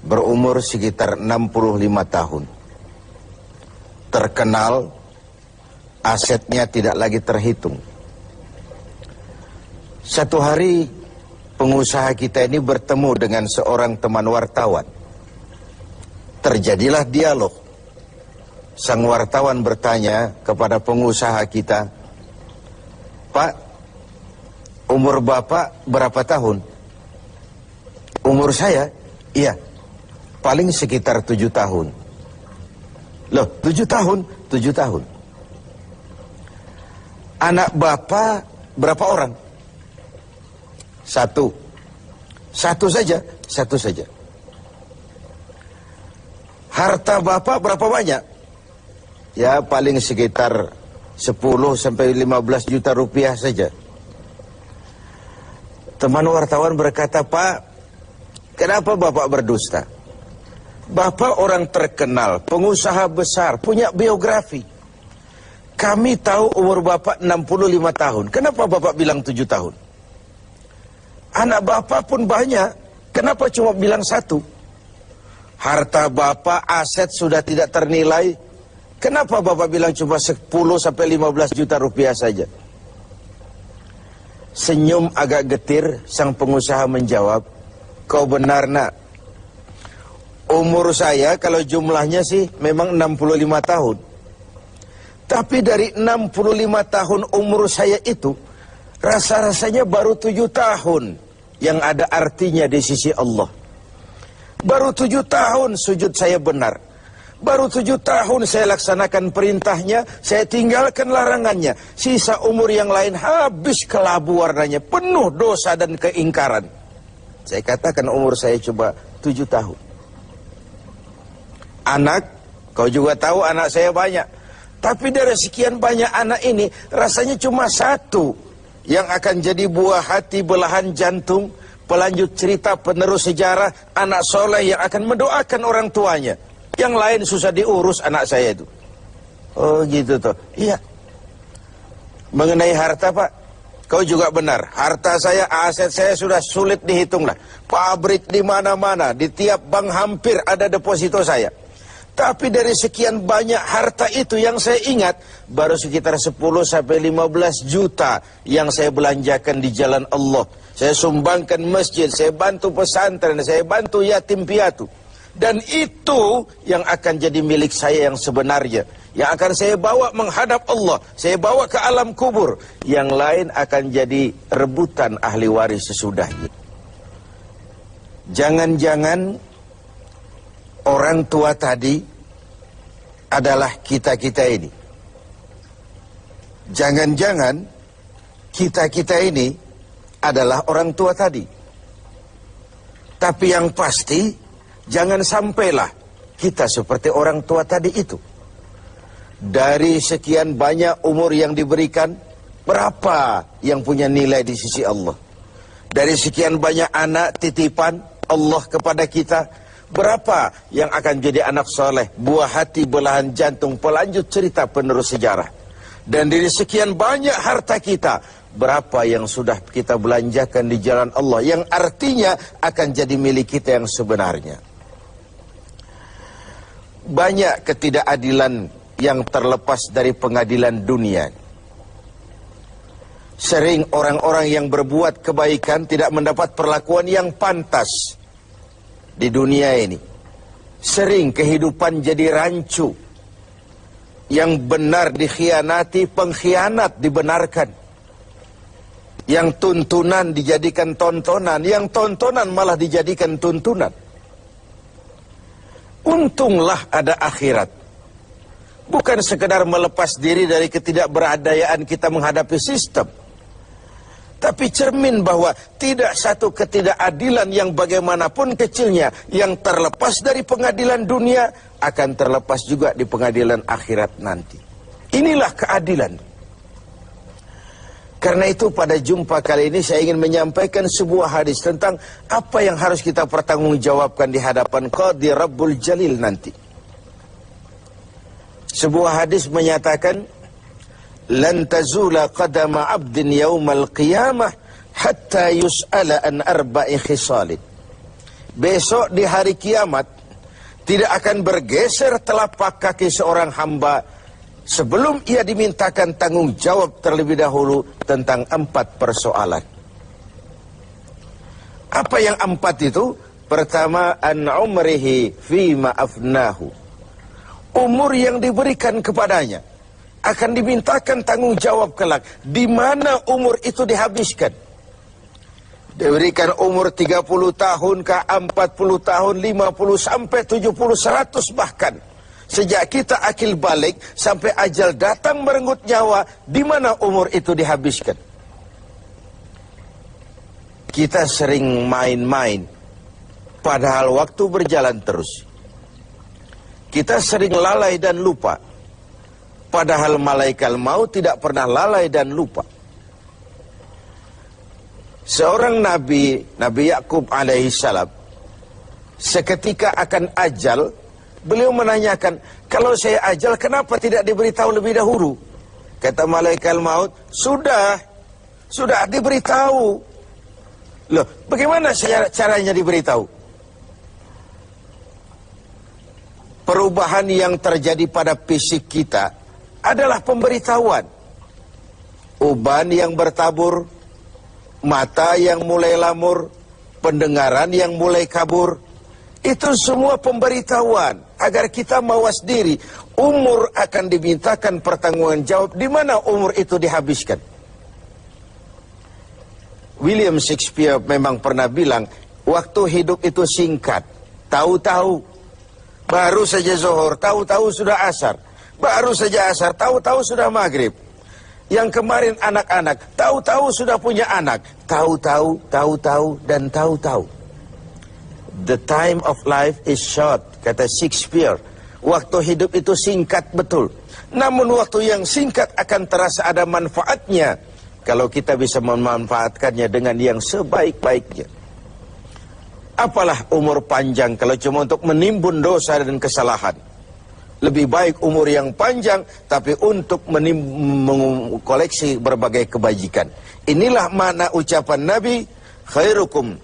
berumur sekitar 65 tahun. Terkenal, asetnya tidak lagi terhitung. Satu hari pengusaha kita ini bertemu dengan seorang teman wartawan. Terjadilah dialog. Sang wartawan bertanya kepada pengusaha kita, "Pak, umur Bapak berapa tahun?" "Umur saya? Iya, paling sekitar 7 tahun. "Loh, 7 tahun? 7 tahun. "Anak Bapak berapa orang?" "Satu." "Satu saja?" "Satu saja." "Harta Bapak berapa banyak?" "Ya, paling sekitar 10 sampai 15 juta rupiah saja." Teman wartawan berkata, "Pak, kenapa Bapak berdusta? Bapak orang terkenal, pengusaha besar, punya biografi. Kami tahu umur Bapak 65 tahun. Kenapa Bapak bilang 7 tahun? Anak Bapak pun banyak. Kenapa cuma bilang 1? Harta Bapak, aset sudah tidak ternilai. Kenapa Bapak bilang cuma 10 sampai 15 juta rupiah saja?" Senyum agak getir, sang pengusaha menjawab, "Kau benar, Nak. Umur saya kalau jumlahnya sih memang 65 tahun. Tapi dari 65 tahun umur saya itu, rasa-rasanya baru 7 tahun yang ada artinya di sisi Allah. Baru 7 tahun sujud saya benar. Baru 7 tahun saya laksanakan perintahnya, saya tinggalkan larangannya. Sisa umur yang lain habis kelabu warnanya, penuh dosa dan keingkaran. Saya katakan umur saya coba 7 tahun. Anak, kau juga tahu anak saya banyak. Tapi dari sekian banyak anak ini, rasanya cuma 1 yang akan jadi buah hati, belahan jantung, pelanjut cerita, penerus sejarah, anak soleh yang akan mendoakan orang tuanya. Yang lain susah diurus anak saya itu." "Oh gitu toh." "Iya." "Mengenai harta, Pak, kau juga benar. Harta saya, aset saya sudah sulit dihitung lah. Pabrik di mana-mana, di tiap bank hampir ada deposito saya. Tapi dari sekian banyak harta itu yang saya ingat, baru sekitar 10 sampai 15 juta yang saya belanjakan di jalan Allah. Saya sumbangkan masjid, saya bantu pesantren, saya bantu yatim piatu. Dan itu yang akan jadi milik saya yang sebenarnya. Yang akan saya bawa menghadap Allah. Saya bawa ke alam kubur. Yang lain akan jadi rebutan ahli waris sesudahnya." Jangan-jangan orang tua tadi adalah kita-kita ini. Jangan-jangan kita-kita ini adalah orang tua tadi. Tapi yang pasti, jangan sampailah kita seperti orang tua tadi itu. Dari sekian banyak umur yang diberikan, berapa yang punya nilai di sisi Allah? Dari sekian banyak anak titipan Allah kepada kita, berapa yang akan jadi anak soleh, buah hati, belahan jantung, pelanjut cerita, penerus sejarah? Dan dari sekian banyak harta kita, berapa yang sudah kita belanjakan di jalan Allah, yang artinya akan jadi milik kita yang sebenarnya? Banyak ketidakadilan yang terlepas dari pengadilan dunia. Sering orang-orang yang berbuat kebaikan tidak mendapat perlakuan yang pantas di dunia ini. Sering kehidupan jadi rancu. Yang benar dikhianati, pengkhianat dibenarkan. Yang tuntunan dijadikan tontonan, yang tontonan malah dijadikan tuntunan. Untunglah ada akhirat. Bukan sekedar melepas diri dari ketidakberadayaan kita menghadapi sistem. Tapi cermin bahwa tidak satu ketidakadilan yang bagaimanapun kecilnya yang terlepas dari pengadilan dunia akan terlepas juga di pengadilan akhirat nanti. Inilah keadilan. Karena itu pada jumpa kali ini saya ingin menyampaikan sebuah hadis tentang apa yang harus kita pertanggungjawabkan di hadapan Qadhi Rabbul Jalil nanti. Sebuah hadis menyatakan, "Lan tazula qadama 'abdin yaumal qiyamah hatta yus'ala an arba'i khisalin." besok di hari kiamat tidak akan bergeser telapak kaki seorang hamba sebelum ia dimintakan tanggung jawab terlebih dahulu tentang 4 persoalan. Apa yang 4 itu? Pertama, an umrihi fima afnahu. Umur yang diberikan kepadanya akan dimintakan tanggung jawab kelak. Di mana umur itu dihabiskan? Diberikan umur 30 tahun kah, 40 tahun, 50 sampai 70, 100 bahkan. Sejak kita akil balik sampai ajal datang merenggut nyawa, di mana umur itu dihabiskan? Kita sering main-main, padahal waktu berjalan terus. Kita sering lalai dan lupa, padahal malaikat maut tidak pernah lalai dan lupa. Seorang Nabi Yakub alaihissalam, seketika akan ajal, beliau menanyakan, kalau saya ajal kenapa tidak diberitahu lebih dahulu? Kata malaikat maut, sudah diberitahu. Loh, bagaimana caranya diberitahu? Perubahan yang terjadi pada fisik kita adalah pemberitahuan. Uban yang bertabur, mata yang mulai lamur, pendengaran yang mulai kabur, itu semua pemberitahuan agar kita mawas diri. Umur akan dimintakan pertanggungan jawab. Di mana umur itu dihabiskan? William Shakespeare memang pernah bilang, waktu hidup itu singkat. Tahu-tahu baru saja zuhur, tahu-tahu sudah asar. Baru saja asar, tahu-tahu sudah maghrib. Yang kemarin anak-anak, tahu-tahu sudah punya anak. Tahu-tahu, dan tahu-tahu. The time of life is short, kata Shakespeare. Waktu hidup itu singkat betul. Namun waktu yang singkat akan terasa ada manfaatnya kalau kita bisa memanfaatkannya dengan yang sebaik-baiknya. Apalah umur panjang kalau cuma untuk menimbun dosa dan kesalahan. Lebih baik umur yang panjang tapi untuk mengkoleksi berbagai kebajikan. Inilah makna ucapan Nabi, khairukum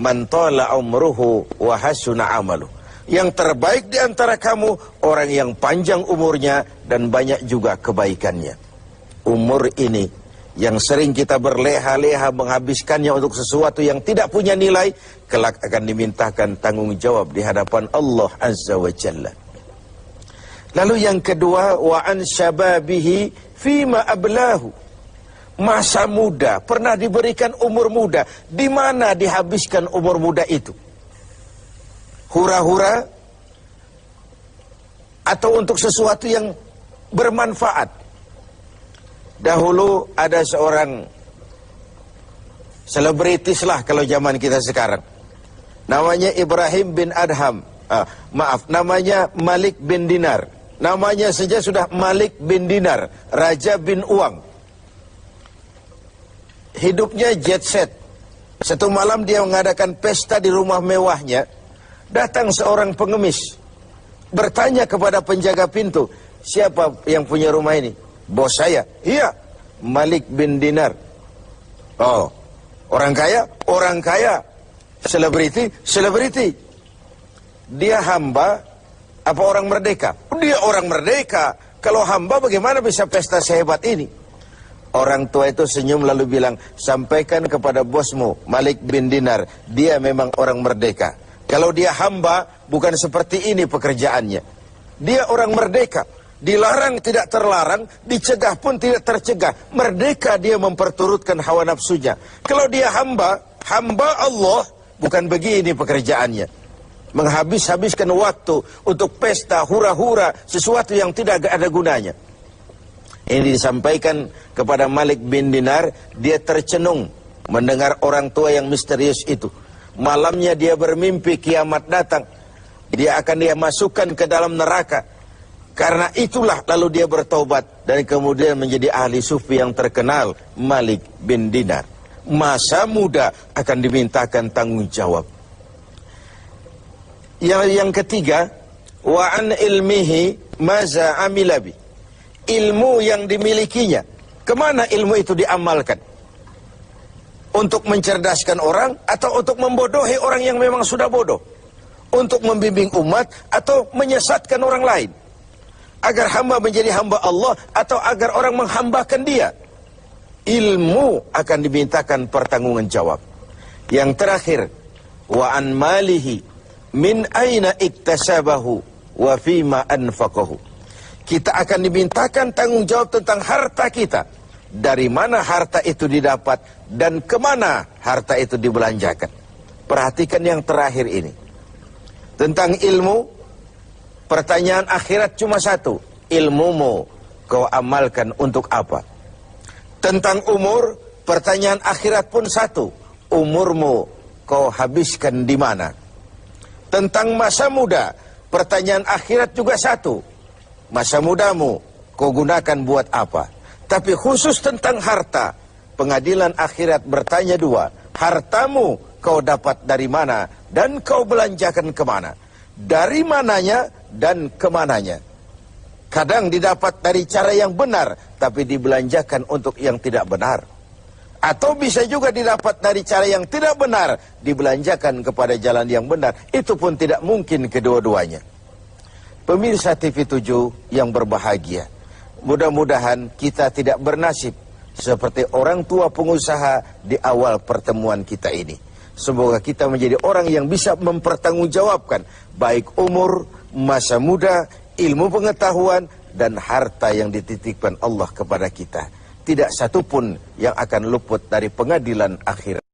man tala umruhu wa hasuna amalu. Yang terbaik di antara kamu orang yang panjang umurnya dan banyak juga kebaikannya. Umur ini yang sering kita berleha-leha menghabiskannya untuk sesuatu yang tidak punya nilai, kelak akan dimintakan tanggung jawab di hadapan Allah Azza wa Jalla. Lalu yang kedua, wa an syababihi fima ablahu. Masa muda, pernah diberikan umur muda, di mana dihabiskan umur muda itu? Hura-hura atau untuk sesuatu yang bermanfaat? Dahulu ada seorang selebritis lah kalau zaman kita sekarang. Namanya Ibrahim bin Adham. Namanya Malik bin Dinar. Namanya saja sudah Malik bin Dinar, Raja bin Uang. Hidupnya jet set. Satu malam dia mengadakan pesta di rumah mewahnya. Datang seorang pengemis, bertanya kepada penjaga pintu, siapa yang punya rumah ini? Bos saya. Iya, Malik bin Dinar. Oh, orang kaya? Orang kaya. Selebriti? Selebriti. Dia hamba apa orang merdeka? Dia orang merdeka. Kalau hamba bagaimana bisa pesta sehebat ini? Orang tua itu senyum lalu bilang, sampaikan kepada bosmu Malik bin Dinar, dia memang orang merdeka. Kalau dia hamba bukan seperti ini pekerjaannya. Dia orang merdeka. Dilarang tidak terlarang, dicegah pun tidak tercegah. Merdeka dia memperturutkan hawa nafsunya. Kalau dia hamba Allah, bukan begini pekerjaannya. Menghabiskan waktu untuk pesta, hura-hura, sesuatu yang tidak ada gunanya. Ini disampaikan kepada Malik bin Dinar, dia tercenung mendengar orang tua yang misterius itu. Malamnya dia bermimpi kiamat datang. Dia akan dia masukkan ke dalam neraka. Karena itulah lalu dia bertobat dan kemudian menjadi ahli sufi yang terkenal, Malik bin Dinar. Masa muda akan dimintakan tanggung jawab. Yang ketiga, wa an ilmihi maza amilabi. Ilmu yang dimilikinya, kemana ilmu itu diamalkan? Untuk mencerdaskan orang atau untuk membodohi orang yang memang sudah bodoh? Untuk membimbing umat atau menyesatkan orang lain? Agar hamba menjadi hamba Allah atau agar orang menghambakan dia? Ilmu akan dimintakan pertanggungan jawab. Yang terakhir, wa an malihi min aina iktasabahu wa fima anfaqahu. Kita akan dimintakan tanggung jawab tentang harta kita. Dari mana harta itu didapat dan kemana harta itu dibelanjakan. Perhatikan yang terakhir ini. Tentang ilmu, pertanyaan akhirat cuma satu. Ilmumu kau amalkan untuk apa? Tentang umur, pertanyaan akhirat pun satu. Umurmu kau habiskan di mana? Tentang masa muda, pertanyaan akhirat juga satu. Masa mudamu kau gunakan buat apa? Tapi khusus tentang harta, pengadilan akhirat bertanya dua. Hartamu kau dapat dari mana dan kau belanjakan kemana? Dari mananya dan kemananya? Kadang didapat dari cara yang benar, tapi dibelanjakan untuk yang tidak benar. Atau bisa juga didapat dari cara yang tidak benar, dibelanjakan kepada jalan yang benar. Itu pun tidak mungkin kedua-duanya. Pemirsa TV7 yang berbahagia, mudah-mudahan kita tidak bernasib seperti orang tua pengusaha di awal pertemuan kita ini. Semoga kita menjadi orang yang bisa mempertanggungjawabkan baik umur, masa muda, ilmu pengetahuan, dan harta yang dititipkan Allah kepada kita. Tidak satupun yang akan luput dari pengadilan akhirat.